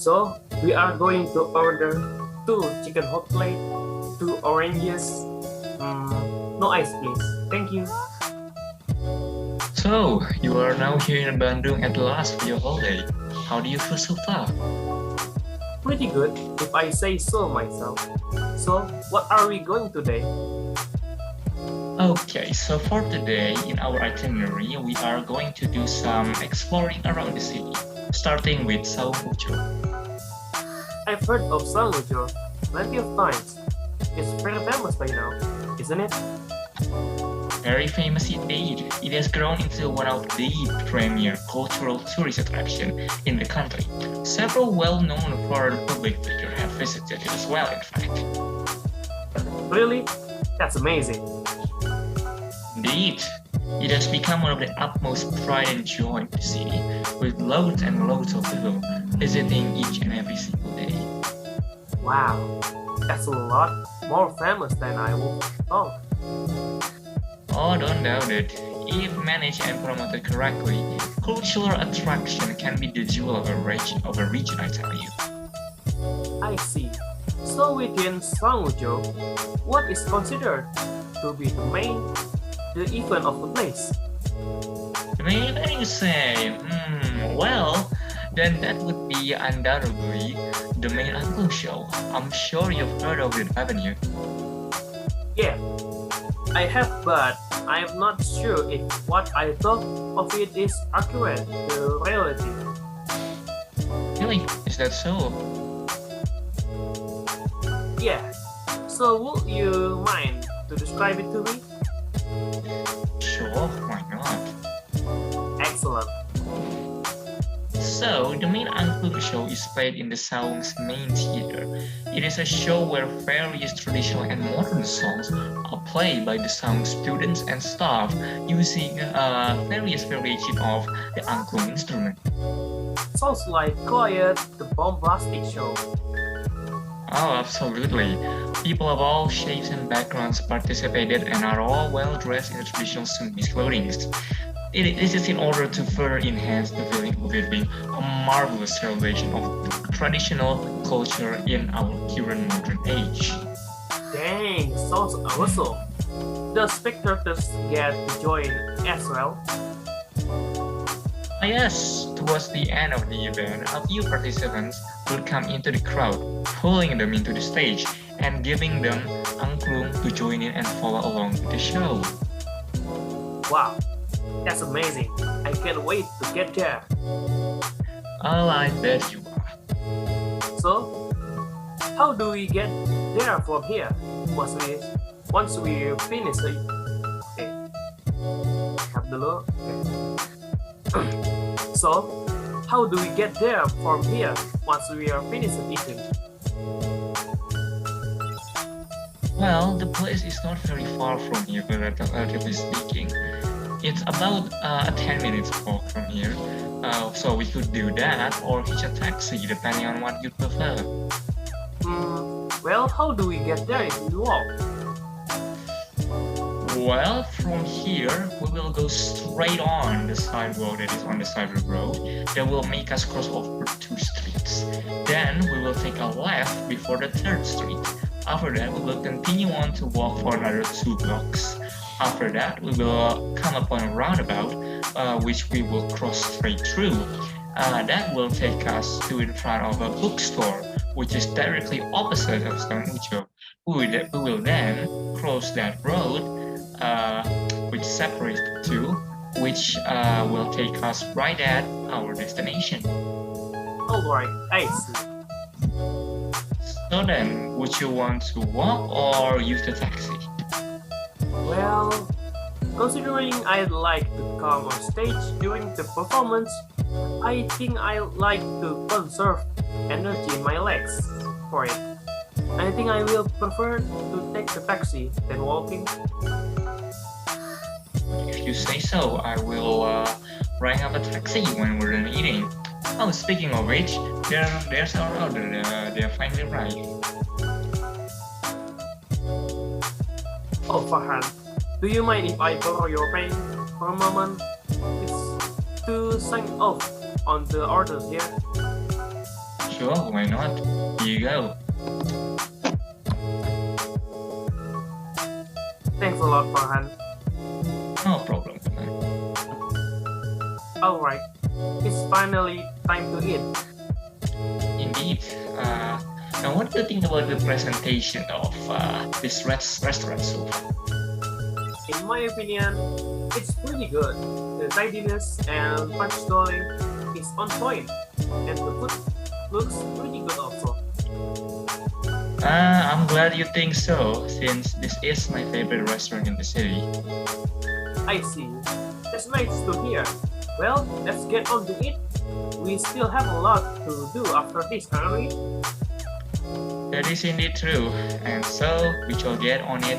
So we are going to order two chicken hot plate, two oranges. No ice, please. Thank you. So, you are now here in Bandung at last for your holiday. How do you feel so far? Pretty good, if I say so myself. So, what are we going today? Okay, so for today in our itinerary, we are going to do some exploring around the city, starting with Sao Mucho. I've heard of Sangujo plenty of times. It's very famous by now, isn't it? Very famous indeed, it has grown into one of the premier cultural tourist attractions in the country. Several well-known foreign public figures have visited it as well, in fact. Really? That's amazing. Indeed, it has become one of the utmost pride and joy of the city, with loads and loads of people visiting each and every single day. Wow, that's a lot more famous than I would have thought. Oh, don't doubt it. If managed and promoted correctly, cultural attraction can be the jewel of a region, I tell you. I see. So within Sangujo, what is considered to be the event of the place? The main thing you say, well, then that would be undoubtedly the main Angklung show. I'm sure you've heard of it, haven't you? Yeah, I have, but I am not sure if what I thought of it is accurate to reality. Really? Is that so? Yeah. So would you mind to describe it to me? Sure, why not? Excellent. So, the main Angklung show is played in the Saung's main theater. It is a show where various traditional and modern songs are played by the Saung students and staff using various variations of the Angklung instrument. Sounds like quite the bombastic show. Oh, absolutely. People of all shapes and backgrounds participated and are all well dressed in the traditional Sudanese clothing. This is in order to further enhance the feeling of it being a marvelous celebration of traditional culture in our current modern age. Dang, sounds awesome. The spectators get to join as well. Yes, towards the end of the event, a few participants would come into the crowd, pulling them into the stage and giving them angklung to join in and follow along with the show. Wow, that's amazing. I can't wait to get there. Oh, I bet you are. So, how do we get there from here? Once we finish the have the look. So, how do we get there from here once we are finished eating? Well, the place is not very far from here, relatively speaking. It's about a 10 minutes walk from here. So we could do that or hitch a taxi depending on what you prefer. Well, how do we get there if we walk? Well, from here, we will go straight on the sidewalk that is on the side of the road that will make us cross over two streets. Then we will take a left before the third street. After that, we will continue on to walk for another 2 blocks. After that, we will come upon a roundabout, which we will cross straight through. That will take us to in front of a bookstore, which is directly opposite of Sangucho. We will then cross that road, which separates the two, which will take us right at our destination. Alright, I see. So then, would you want to walk or use the taxi? Well, considering I'd like to come on stage during the performance, I think I'd like to conserve energy in my legs for it. I think I will prefer to take the taxi than walking. If you say so, I will ring up a taxi when we're done eating. Oh, speaking of which, there's our order. They're finally arrived. Oh, Farhan, do you mind if I borrow your pen for a moment? It's to sign off on the orders here. Sure, why not? Here you go. Thanks a lot, Farhan. No problem. Alright, it's finally time to eat. Indeed. Now, what do you think about the presentation of this restaurant so far? In my opinion, it's pretty good. The tidiness and functionality is on point, and the food looks pretty good also. I'm glad you think so, since this is my favorite restaurant in the city. I see. That's nice to hear. Well, let's get on to it. We still have a lot to do after this, aren't we? That is indeed true, and so we shall get on it